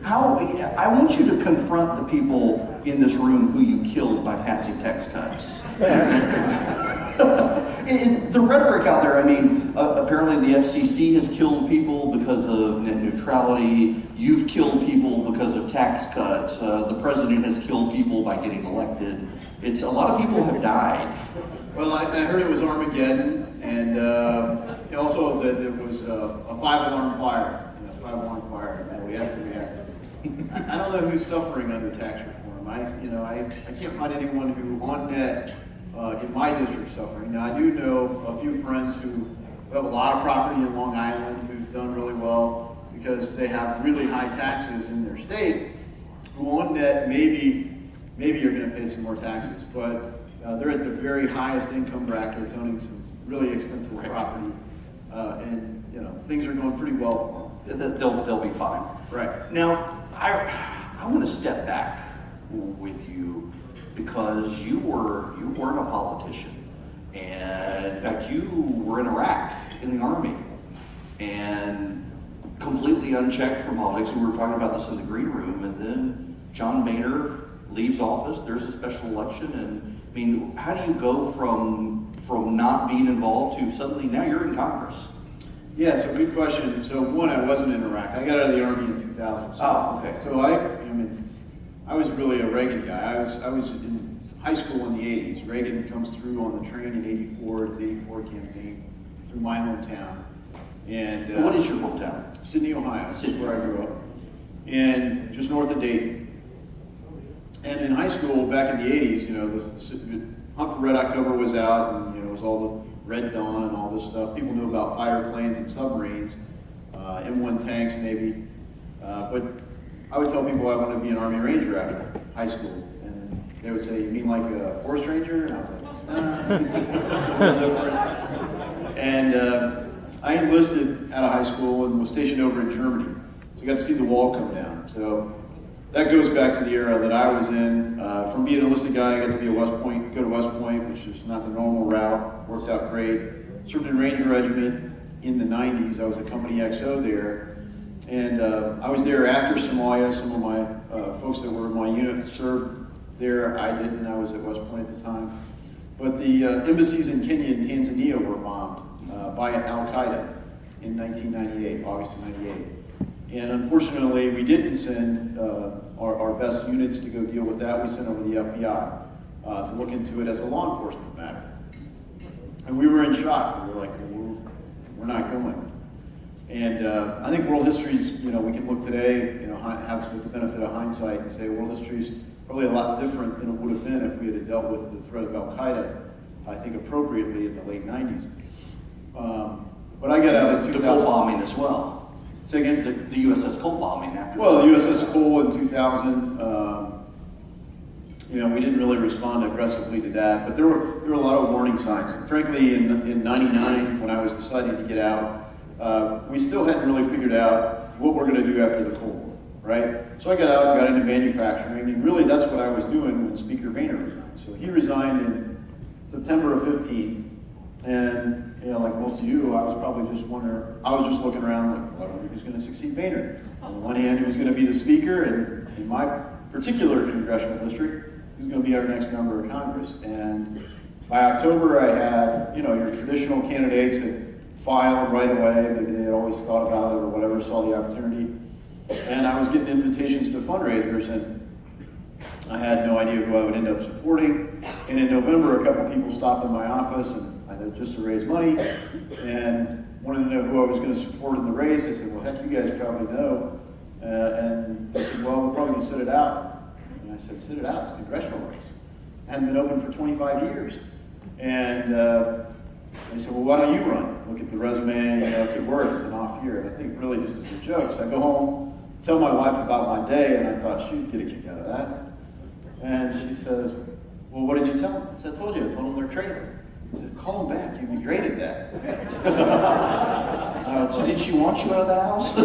I want you to confront the people in this room who you killed by passing tax cuts. The rhetoric out there, I mean, apparently the FCC has killed people because of net neutrality. You've killed people because of tax cuts. The president has killed people by getting elected. A lot of people have died. Well, I heard it was Armageddon, and also that it was a five-alarm fire. Five-alarm fire. And we have to react. I don't know who's suffering under tax reform. I can't find anyone who on net in my district suffering. Now I do know a few friends who have a lot of property in Long Island who've done really well because they have really high taxes in their state. Who on net maybe you're going to pay some more taxes, but they're at the very highest income brackets, owning some really expensive property, and things are going pretty well for them. They'll be fine. Right. Now, I want to step back with you because you weren't a politician, and in fact you were in Iraq in the army, and completely unchecked from politics. We were talking about this in the green room, and then John Boehner leaves office. There's a special election, and I mean, how do you go from not being involved to suddenly now you're in Congress? Yeah, so good question. So one, I wasn't in Iraq. I got out of the Army in 2000. Okay. So I was really a Reagan guy. I was in high school in the 80s. Reagan comes through on the train in 84, it's the 84 campaign, through my hometown. And what is your hometown? Sydney, Ohio. That's where I grew up. And just north of Dayton. And in high school, back in the 80s, the Hunt for Red October was out, and it was all the Red Dawn and all this stuff. People knew about fighter planes and submarines, M1 tanks maybe. But I would tell people I wanted to be an Army Ranger after high school. And they would say, "You mean like a Forest Ranger?" And I was like, "Nah." Different. And I enlisted out of high school and was stationed over in Germany. So I got to see the wall come down. So that goes back to the era that I was in. From being an enlisted guy, I got to be go to West Point, which is not the normal route. Worked out great. Served in Ranger Regiment in the 90s. I was a Company XO there. And I was there after Somalia. Some of my folks that were in my unit served there. I didn't. I was at West Point at the time. But the embassies in Kenya and Tanzania were bombed by Al-Qaeda in 1998, August of 98. And unfortunately, we didn't send our best units to go deal with that. We sent over the FBI to look into it as a law enforcement matter. And we were in shock. We were like, we're not going. And I think world history's, we can look today, have with the benefit of hindsight and say world history's probably a lot different than it would have been if we had dealt with the threat of Al-Qaeda, I think appropriately in the late 90s. But I got out in 2000. The Cole bombing as well. Say again? The USS Cole bombing after. Well, the USS Cole in 2000, we didn't really respond aggressively to that, but there were a lot of warning signs. And frankly, in 99, when I was deciding to get out, we still hadn't really figured out what we're going to do after the Cold War, right? So I got out and got into manufacturing, and really that's what I was doing when Speaker Boehner resigned. So he resigned in September of 15, and like most of you, I was probably just looking around like, who's going to succeed Boehner? On the one hand, he was going to be the Speaker, and in my particular congressional district, who's going to be our next member of Congress. And by October, I had, your traditional candidates that filed right away. Maybe they had always thought about it or whatever, saw the opportunity. And I was getting invitations to fundraisers, and I had no idea who I would end up supporting. And in November, a couple people stopped in my office, and I did just to raise money, and wanted to know who I was going to support in the race. I said, well, heck, you guys probably know. And they said, well, we're probably going to sit it out. And I said, sit it out? It's a congressional race. Hadn't been open for 25 years. And they said, well, why don't you run? Look at the resume, if it works, it's an off year. And I think really just as a joke. So I go home, tell my wife about my day, and I thought she'd get a kick out of that. And she says, well, what did you tell them? I said, I told you. I told them they're crazy. I said, call them back. You'd be great at that. So did she want you out of the house?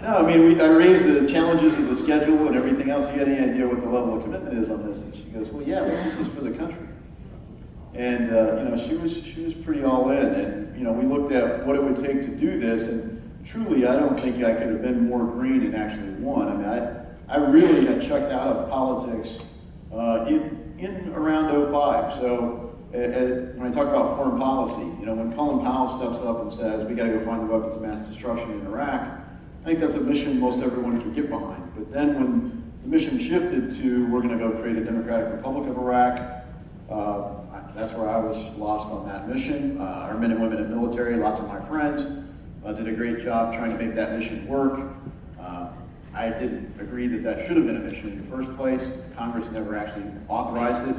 No, I mean, I raised the challenges of the schedule and everything else. You got any idea what the level of commitment is on this? And she goes, well, yeah, but this is for the country. And, she was pretty all in. And, we looked at what it would take to do this. And truly, I don't think I could have been more green and actually won. I mean, I really got checked out of politics in around '05. So when I talk about foreign policy, when Colin Powell steps up and says, we got to go find the weapons of mass destruction in Iraq, I think that's a mission most everyone can get behind. But then when the mission shifted to, we're going to go create a democratic republic of Iraq, that's where I was lost on that mission. Our men and women in the military, lots of my friends, did a great job trying to make that mission work. I didn't agree that that should have been a mission in the first place. Congress never actually authorized it.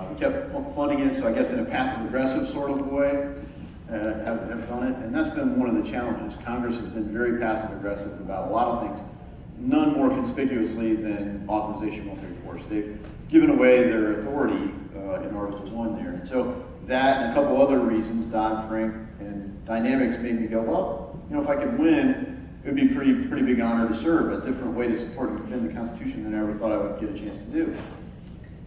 We kept funding it, so I guess in a passive-aggressive sort of way, have done it. And that's been one of the challenges. Congress has been very passive-aggressive about a lot of things, none more conspicuously than authorization of military force. They've given away their authority in Article 1 there. And so that and a couple other reasons, Dodd-Frank and dynamics, made me go, well, if I could win, it would be a pretty big honor to serve, a different way to support and defend the Constitution than I ever thought I would get a chance to do.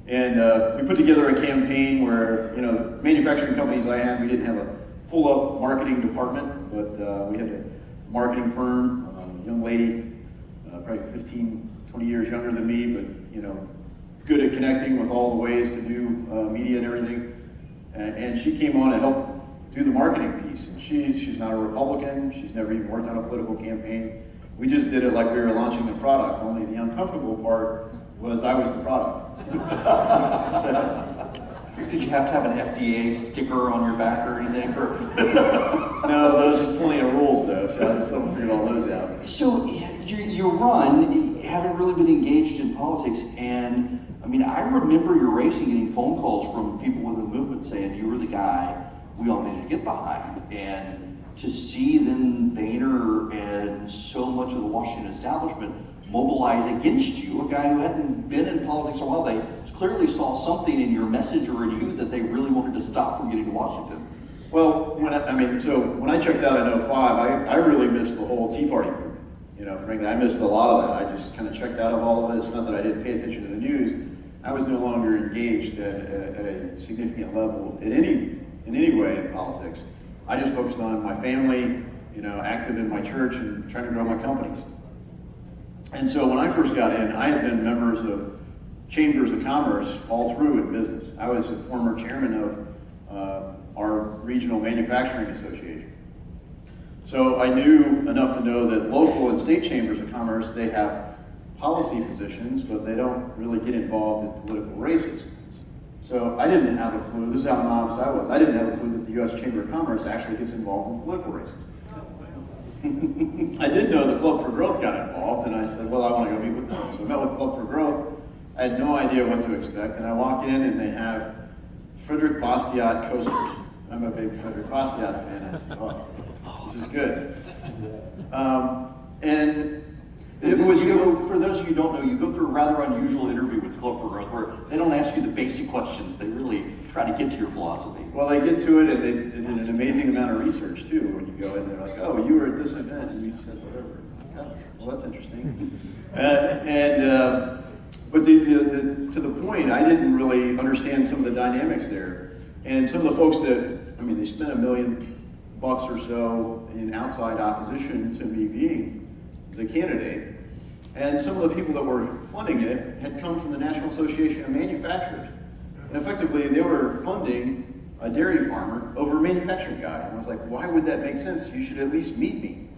And we put together a campaign where, the manufacturing companies I had, we didn't have a full-up marketing department, but we had a marketing firm, a young lady, probably 15, 20 years younger than me, but, good at connecting with all the ways to do media and everything. And she came on to help do the marketing piece. And she's not a Republican. She's never even worked on a political campaign. We just did it like we were launching a product, only the uncomfortable part was I was the product. Did you have to have an FDA sticker on your back or anything? No, those are plenty of rules though, so I still figured all those out. So you run, you haven't really been engaged in politics, and I remember your racing, getting phone calls from people within the movement saying you were the guy we all needed to get behind. And to see then Boehner and so much of the Washington establishment mobilize against you, a guy who hadn't been in politics a while, they clearly saw something in your message or in you that they really wanted to stop from getting to Washington. Well, when I checked out in '05, I really missed the whole Tea Party movement. Frankly, I missed a lot of that. I just kind of checked out of all of it. It's not that I didn't pay attention to the news. I was no longer engaged at a significant level in any way in politics. I just focused on my family, active in my church and trying to grow my companies. And so when I first got in, I had been members of chambers of commerce all through in business. I was a former chairman of our regional manufacturing association. So I knew enough to know that local and state chambers of commerce, they have policy positions, but they don't really get involved in political races. So I didn't have a clue, this is how novice I was, I didn't have a clue that the U.S. Chamber of Commerce actually gets involved in political races. I did know the Club for Growth got involved, and I said, well, I want to go meet with them. So I met with Club for Growth. I had no idea what to expect, and I walk in and they have Frederick Bastiat coasters. I'm a big Frederick Bastiat fan. I said, oh, this is good. And it was, for those of you who don't know, you go through a rather unusual interview with Club for Growth where they don't ask you the basic questions. They really try to get to your philosophy. Well, they get to it, and they did an amazing amount of research, too. When you go in, they're like, oh, you were at this event, and you said whatever. Oh, well, that's interesting. But to the point, I didn't really understand some of the dynamics there. And some of the folks that, they spent $1 million or so in outside opposition to me being the candidate. And some of the people that were funding it had come from the National Association of Manufacturers. And effectively, they were funding a dairy farmer over a manufacturing guy. And I was like, why would that make sense? You should at least meet me.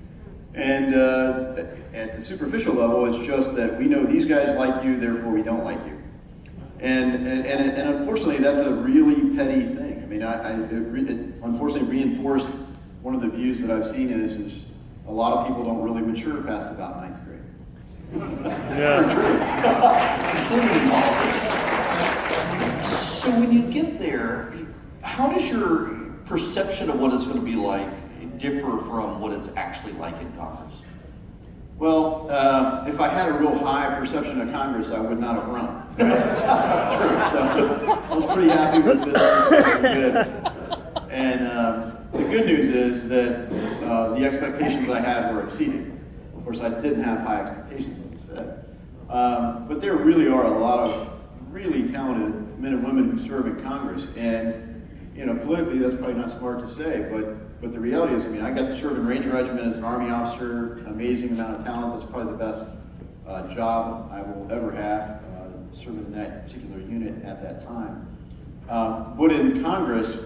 And at the superficial level, it's just that we know these guys like you, therefore we don't like you. And unfortunately, that's a really petty thing. It unfortunately reinforced one of the views that I've seen is a lot of people don't really mature past about 9th grade. Yeah. Including in politics. So when you get there, how does your perception of what it's going to be like differ from what it's actually like in Congress? Well, if I had a real high perception of Congress, I would not have run. Right? True. So I was pretty happy with this. Good. And the good news is that the expectations I had were exceeded. Of course, I didn't have high expectations, like I said. But there really are a lot of really talented men and women who serve in Congress. And, politically, that's probably not smart to say, but But the reality is, I mean, I got to serve in Ranger Regiment as an Army officer, an amazing amount of talent. That's probably the best job I will ever have, serving in that particular unit at that time. But in Congress,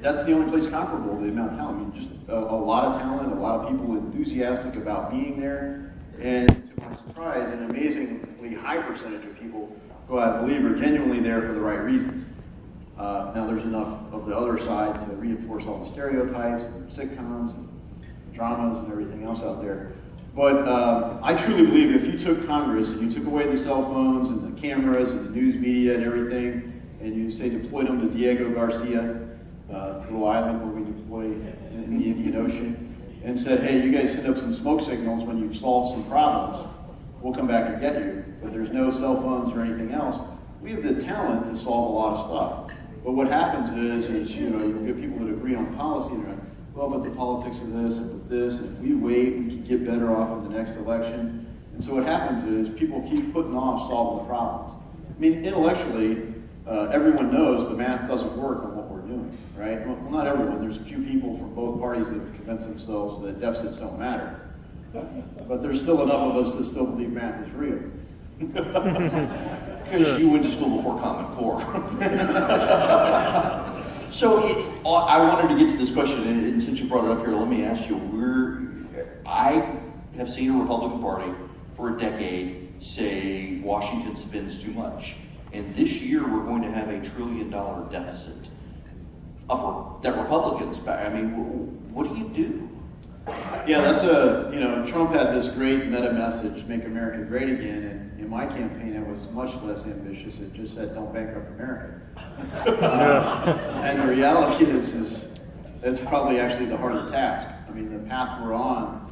that's the only place comparable to the amount of talent. I mean, just a lot of talent, a lot of people enthusiastic about being there, and to my surprise, an amazingly high percentage of people who I believe are genuinely there for the right reasons. Now there's enough of the other side to reinforce all the stereotypes and sitcoms and dramas and everything else out there. But I truly believe if you took Congress and you took away the cell phones and the cameras and the news media and everything, and you say deployed them to Diego Garcia, little island where we deploy in the Indian Ocean, and said, hey, you guys send up some smoke signals when you've solved some problems, we'll come back and get you, but there's no cell phones or anything else. We have the talent to solve a lot of stuff. But what happens is you get people that agree on policy, and they're like, well, but the politics of this, and with this, and if we wait, we can get better off in the next election. And so what happens is people keep putting off solving the problems. I mean, intellectually, everyone knows the math doesn't work on what we're doing, right? Well, not everyone. There's a few people from both parties that have convinced themselves that deficits don't matter. But there's still enough of us that still believe math is real. Because you went to school before Common Core. So I wanted to get to this question, and since you brought it up here, let me ask you, I have seen a Republican Party for a decade say Washington spends too much. And this year we're going to have $1 trillion deficit that Republicans back. I mean, what do you do? Yeah, that's Trump had this great meta message, make America great again, and in my campaign it was much less ambitious. It just said, don't bankrupt America. And the reality is that's probably actually the harder task. I mean, the path we're on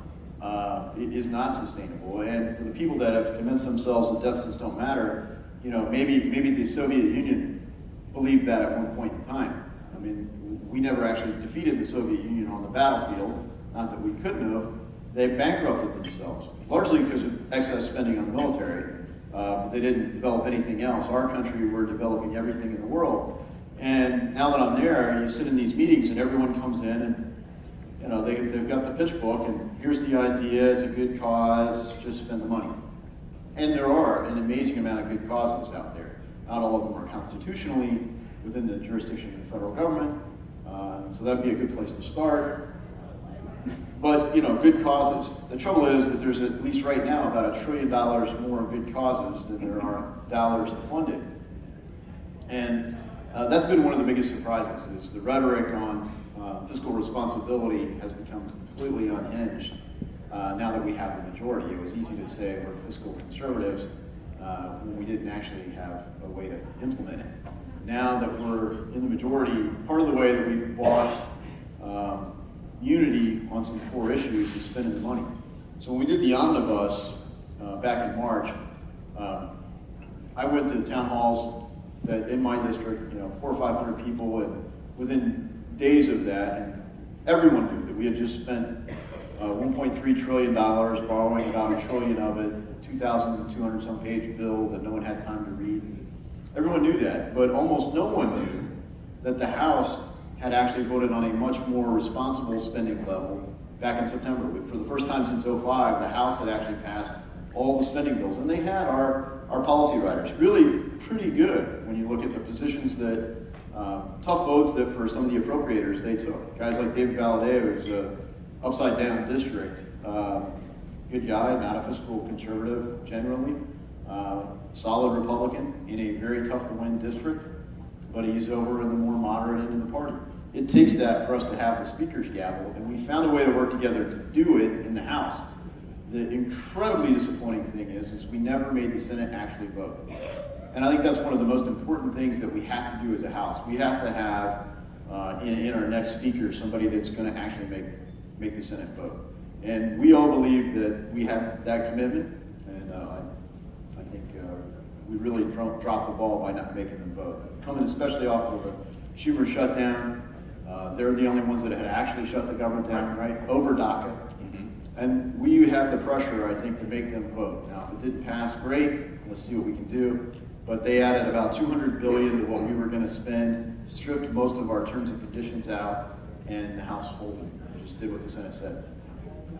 is not sustainable. And for the people that have convinced themselves that deficits don't matter, maybe the Soviet Union believed that at one point in time. I mean, we never actually defeated the Soviet Union on the battlefield. Not that we couldn't have. They bankrupted themselves, largely because of excess spending on the military. They didn't develop anything else. Our country, we're developing everything in the world. And now that I'm there, you sit in these meetings and everyone comes in and they've got the pitch book and here's the idea, it's a good cause, just spend the money. And there are an amazing amount of good causes out there. Not all of them are constitutionally within the jurisdiction of the federal government, so that'd be a good place to start. But, good causes. The trouble is that there's at least right now about $1 trillion more good causes than there are dollars to fund it. And that's been one of the biggest surprises, is the rhetoric on fiscal responsibility has become completely unhinged now that we have the majority. It was easy to say we're fiscal conservatives when we didn't actually have a way to implement it. Now that we're in the majority, part of the way that we've bought unity on some core issues is spending the money. So when we did the omnibus back in March, I went to town halls that in my district, 400 or 500 people, and within days of that, and everyone knew that we had just spent $1.3 trillion, borrowing about $1 trillion of it, 2,200 some page bill that no one had time to read. Everyone knew that, but almost no one knew that the House had actually voted on a much more responsible spending level back in September. For the first time since 2005, the House had actually passed all the spending bills, and they had our policy writers really pretty good when you look at the positions that, tough votes that for some of the appropriators they took. Guys like David Valadeo, who's an upside down district, good guy, not a fiscal conservative generally, solid Republican in a very tough to win district, but he's over in the more moderate end of the party. It takes that for us to have the speaker's gavel, and we found a way to work together to do it in the House. The incredibly disappointing thing is we never made the Senate actually vote. And I think that's one of the most important things that we have to do as a House. We have to have in our next speaker somebody that's going to actually make the Senate vote. And we all believe that we have that commitment, and I think we really dropped the ball by not making them vote. Coming especially off of the Schumer shutdown, they're the only ones that had actually shut the government down, right? Over DACA. Mm-hmm. And we have the pressure, I think, to make them vote. Now, if it didn't pass, great. Let's see what we can do. But they added about $200 billion to what we were going to spend, stripped most of our terms and conditions out, and the House folded. Just did what the Senate said.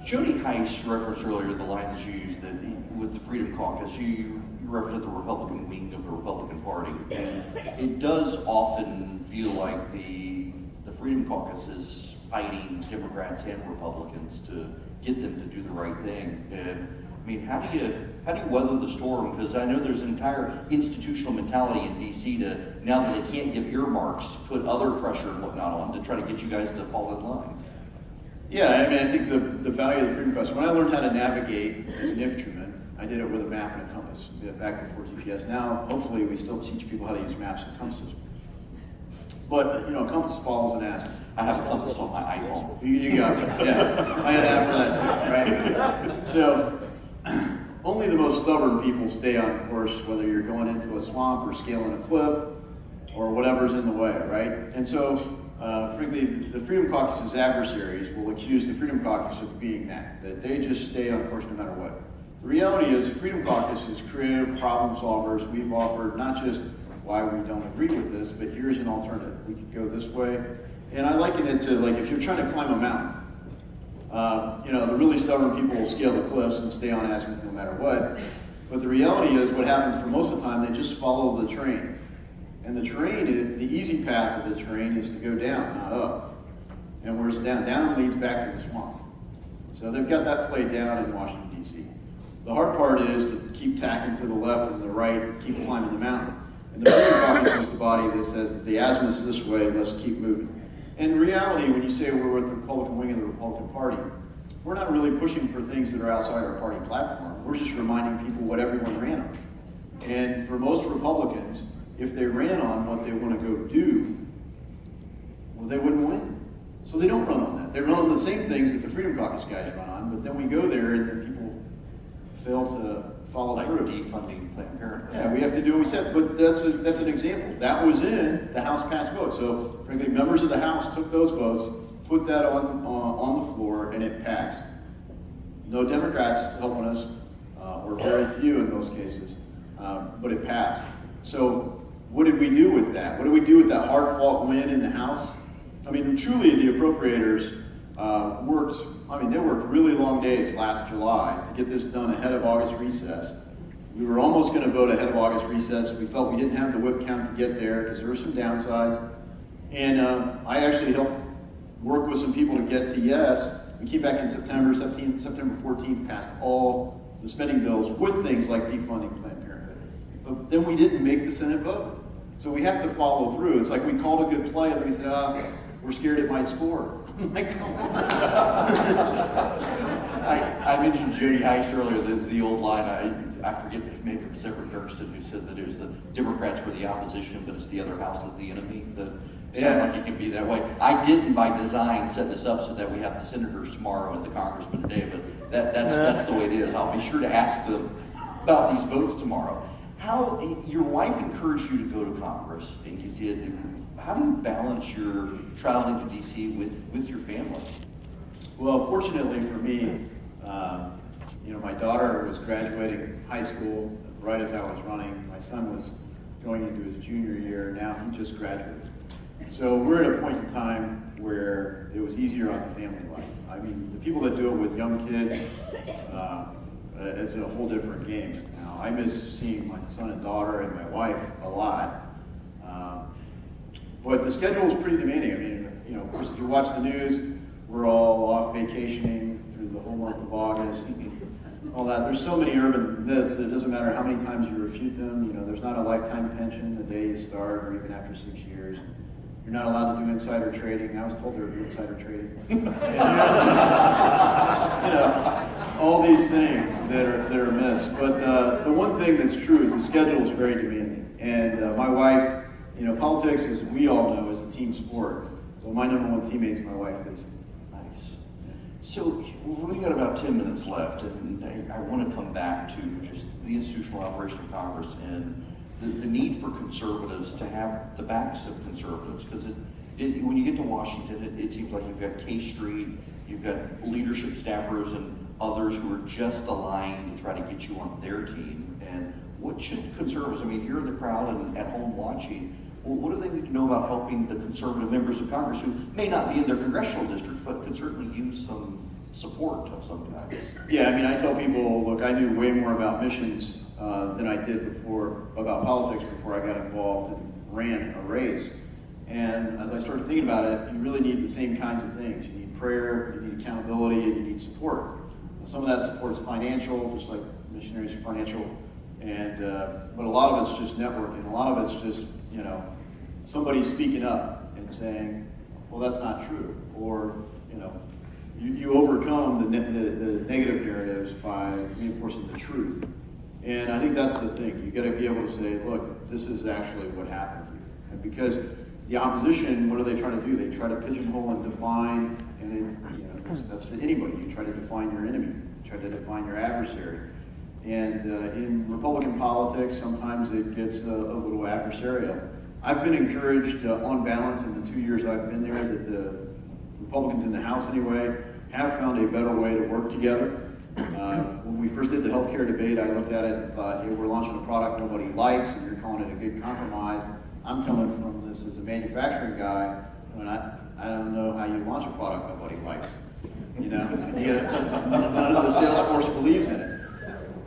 Jody Heiss referenced earlier the line that you used that with the Freedom Caucus, you represent the Republican wing of the Republican Party, and it does often feel like the Freedom Caucus is fighting Democrats and Republicans to get them to do the right thing. And I mean, how do you weather the storm? Because I know there's an entire institutional mentality in DC to, now that they can't give earmarks, put other pressure and whatnot on to try to get you guys to fall in line. Yeah, I mean, I think the value of the Freedom Caucus, when I learned how to navigate as an infantryman, I did it with a map and a compass, back before GPS. Now, hopefully, we still teach people how to use maps and compasses. But, a compass follows an ass. I have a compass on my iPhone. You got it, yeah. I had an app for that too, right? So, only the most stubborn people stay on course, whether you're going into a swamp or scaling a cliff or whatever's in the way, right? And so, frankly, the Freedom Caucus's adversaries will accuse the Freedom Caucus of being that they just stay on course no matter what. The reality is the Freedom Caucus is creative problem solvers. We've offered not just why we don't agree with this, but here's an alternative. We could go this way. And I liken it to, like, if you're trying to climb a mountain, the really stubborn people will scale the cliffs and stay on azimuth no matter what. But the reality is what happens for most of the time, they just follow the terrain. And the terrain, the easy path of the terrain is to go down, not up. And where's down? Down leads back to the swamp. So they've got that played down in Washington, D.C. The hard part is to keep tacking to the left and the right, keep climbing the mountain. And the Freedom Caucus is the body that says the azimuth's this way, let's keep moving. In reality, when you say we're with the Republican wing of the Republican Party, we're not really pushing for things that are outside our party platform. We're just reminding people what everyone ran on. And for most Republicans, if they ran on what they want to go do, well, they wouldn't win. So they don't run on that. They run on the same things that the Freedom Caucus guys run on, but then we go there and then people fail to follow Like through. defunding Planned Parenthood. Yeah, we have to do what we said, but that's an example. That was in the House passed vote. So, frankly, members of the House took those votes, put that on the floor, and it passed. No Democrats helping us, or very few in most cases, but it passed. So, what did we do with that? What did we do with that hard-fought win in the House? I mean, truly, the appropriators they worked really long days last July to get this done ahead of August recess. We were almost going to vote ahead of August recess. We felt we didn't have the whip count to get there because there were some downsides. And I actually helped work with some people to get to yes. We came back in September 14th, passed all the spending bills with things like defunding Planned Parenthood. But then we didn't make the Senate vote. So we have to follow through. It's like we called a good play and we said, we're scared it might score. Like, come on. I mentioned Jody Heiss earlier, the old line, I forget, maybe it was Erickson who said that it was the Democrats were the opposition, but it's the other house is the enemy. Sounds like it can be that way. I didn't by design set this up so that we have the senators tomorrow and the congressmen today, but that's the way it is. I'll be sure to ask them about these votes tomorrow. How your wife encouraged you to go to Congress, and you did. How do you balance your traveling to DC with your family? Well, fortunately for me, my daughter was graduating high school right as I was running. My son was going into his junior year. Now he just graduated. So we're at a point in time where it was easier on the family life. I mean, the people that do it with young kids, it's a whole different game. Now, I miss seeing my son and daughter and my wife a lot. But the schedule is pretty demanding. I mean, of course, if you watch the news, we're all off vacationing through the whole month of August and all that. There's so many urban myths that it doesn't matter how many times you refute them. There's not a lifetime pension the day you start or even after 6 years. You're not allowed to do insider trading. I was told there would be insider trading. All these things that are myths. But the one thing that's true is the schedule is very demanding. And my wife, politics, as we all know, is a team sport. So my number one teammate is my wife, Lisa. Nice. So we've got about 10 minutes left, and I want to come back to just the institutional operation of Congress and the need for conservatives to have the backs of conservatives. Because when you get to Washington, it seems like you've got K Street, you've got leadership staffers and others who are just aligned to try to get you on their team. And what should conservatives, you're in the crowd and at home watching, Well, what do they need to know about helping the conservative members of Congress who may not be in their congressional district, but could certainly use some support of some kind? Yeah, I mean, I tell people, look, I knew way more about missions than I did about politics before I got involved and ran a race. And as I started thinking about it, you really need the same kinds of things. You need prayer, you need accountability, and you need support. Some of that support is financial, just like missionaries are financial, and but a lot of it's just networking. A lot of it's just, somebody speaking up and saying, well, that's not true, or you overcome the negative narratives by reinforcing the truth. And I think that's the thing. You got to be able to say, look, this is actually what happened here. And because the opposition, what are they trying to do? They try to pigeonhole and define, and that's to anybody. You try to define your enemy. You try to define your adversary. And in Republican politics, sometimes it gets a little adversarial. I've been encouraged, on balance, in the 2 years I've been there, that the Republicans in the House, anyway, have found a better way to work together. When we first did the healthcare debate, I looked at it and thought, hey, we're launching a product nobody likes, and you're calling it a good compromise. I'm coming from this as a manufacturing guy, and I don't know how you launch a product nobody likes. None of the sales force believes in it.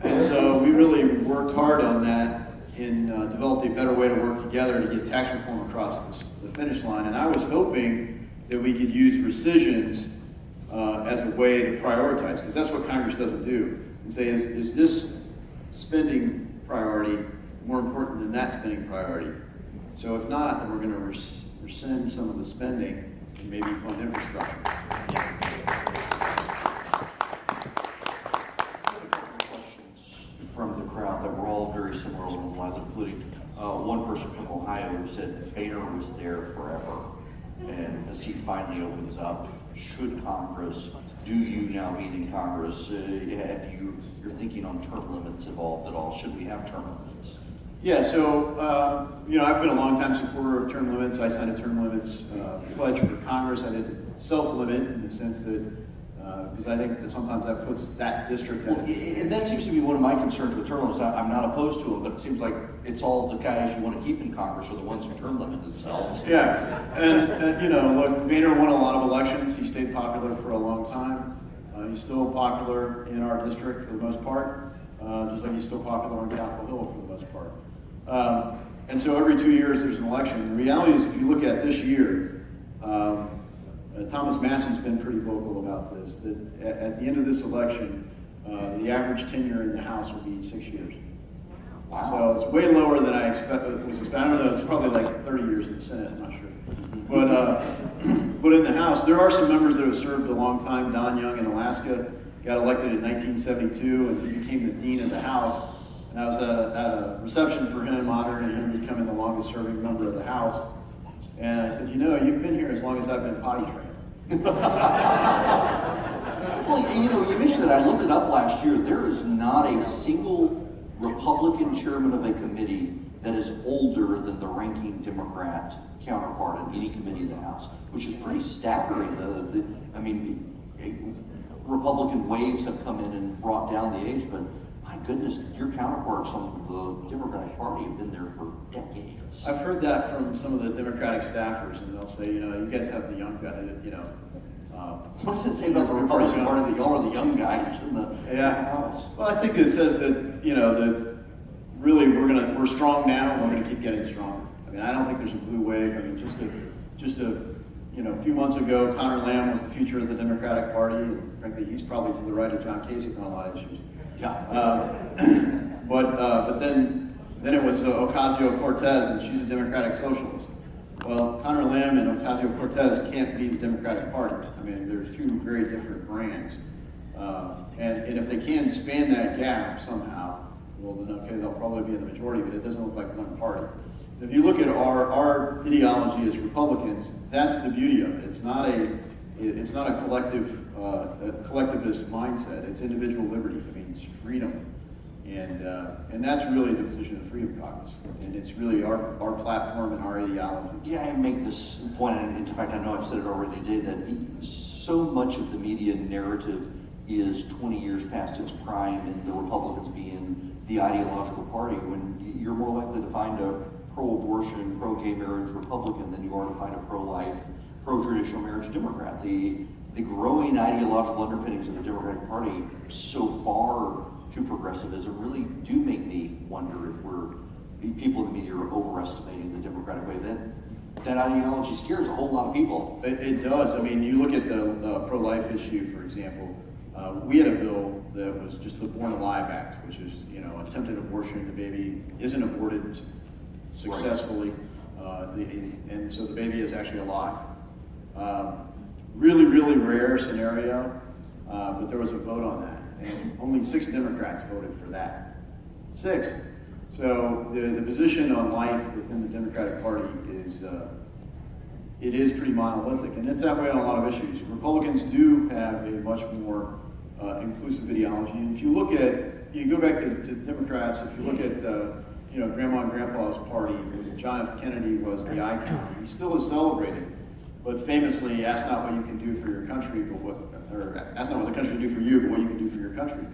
And so we really worked hard on that and developed a better way to work together to get tax reform across the finish line. And I was hoping that we could use rescissions as a way to prioritize, because that's what Congress doesn't do, and say, is this spending priority more important than that spending priority? So if not, then we're going to rescind some of the spending and maybe fund infrastructure. From the crowd that were all very similar along the lines, including one person from Ohio who said Boehner was there forever, and the seat finally opens up. Should Congress, do you now meet in Congress, you're thinking on term limits evolved at all? Should we have term limits? Yeah, so, I've been a long-time supporter of term limits. I signed a term limits pledge for Congress. I did self-limit in the sense that, because I think that sometimes that puts that district at and that seems to be one of my concerns with term limits. I'm not opposed to them, but it seems like it's all the guys you want to keep in Congress are the ones who term limit themselves. Yeah, and look, Boehner won a lot of elections. He stayed popular for a long time. He's still popular in our district for the most part, just like he's still popular on Capitol Hill for the most part. And so every 2 years there's an election. The reality is, if you look at this year, Thomas Massey's been pretty vocal about this, that at the end of this election, the average tenure in the House will be 6 years. Wow. So it's way lower than I was expecting. I don't know, it's probably like 30 years in the Senate, I'm not sure. But in the House, there are some members that have served a long time. Don Young in Alaska got elected in 1972, and he became the dean of the House. And I was at a reception for him, honoring him becoming the longest serving member of the House. And I said, you've been here as long as I've been potty trained. Well, you mentioned that. I looked it up last year. There is not a single Republican chairman of a committee that is older than the ranking Democrat counterpart in any committee in the House, which is pretty staggering. Republican waves have come in and brought down the age, but my goodness, your counterparts on the Democratic Party have been there for decades. I've heard that from some of the Democratic staffers, and they'll say, you guys have the young guy, What does it say about the Republican Party that y'all are the young guys in the House? Well, I think it says that, that really we're strong now, and we're going to keep getting stronger. I mean, I don't think there's a blue wave. I mean, just a few months ago, Connor Lamb was the future of the Democratic Party, and frankly, he's probably to the right of John Kasich on a lot of issues. Yeah. But then it was Ocasio-Cortez, and she's a Democratic socialist. Well, Connor Lamb and Ocasio-Cortez can't be the Democratic Party. I mean, they're two very different brands. And if they can span that gap somehow, well, then okay, they'll probably be in the majority, but it doesn't look like one party. If you look at our ideology as Republicans, that's the beauty of it. It's not a collectivist mindset. It's individual liberty. I mean, it's freedom. And that's really the position of the Freedom Caucus. And it's really our platform and our ideology. Yeah, I make this point, and in fact, I know I've said it already today, that so much of the media narrative is 20 years past its prime, and the Republicans being the ideological party, when you're more likely to find a pro-abortion, pro-gay marriage Republican than you are to find a pro-life, pro-traditional marriage Democrat. The growing ideological underpinnings of the Democratic Party, so far too progressivism, really do make me wonder if people in the media are overestimating the Democratic way. That ideology scares a whole lot of people. It does. I mean, you look at the pro-life issue, for example. We had a bill that was just the Born Alive Act, which is, attempted abortion, the baby isn't aborted successfully, and so the baby is actually alive. Really, really rare scenario, but there was a vote on that, and only 6 Democrats voted for that. 6. So the position on life within the Democratic Party is pretty monolithic, and it's that way on a lot of issues. Republicans do have a much more inclusive ideology, and if you look at, you go back to Democrats, if you look at Grandma and Grandpa's party, John F. Kennedy was the icon. He still is celebrated, but famously, ask not what you can do for your country, ask not what the country can do for you, but what you can do for your country.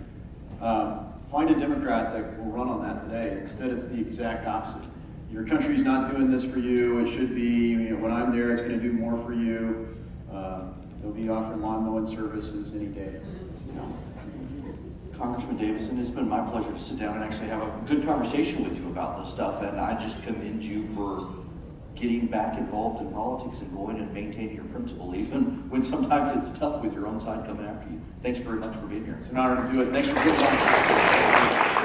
Find a Democrat that will run on that today. Instead, it's the exact opposite. Your country's not doing this for you. It should be, when I'm there, it's going to do more for you. They'll be offering lawn mowing services any day. Congressman Davidson, it's been my pleasure to sit down and actually have a good conversation with you about this stuff, and I just commend you for getting back involved in politics and going and maintaining your principle, even when sometimes it's tough with your own side coming after you. Thanks very much for being here. It's an honor to do it. Thanks for being here.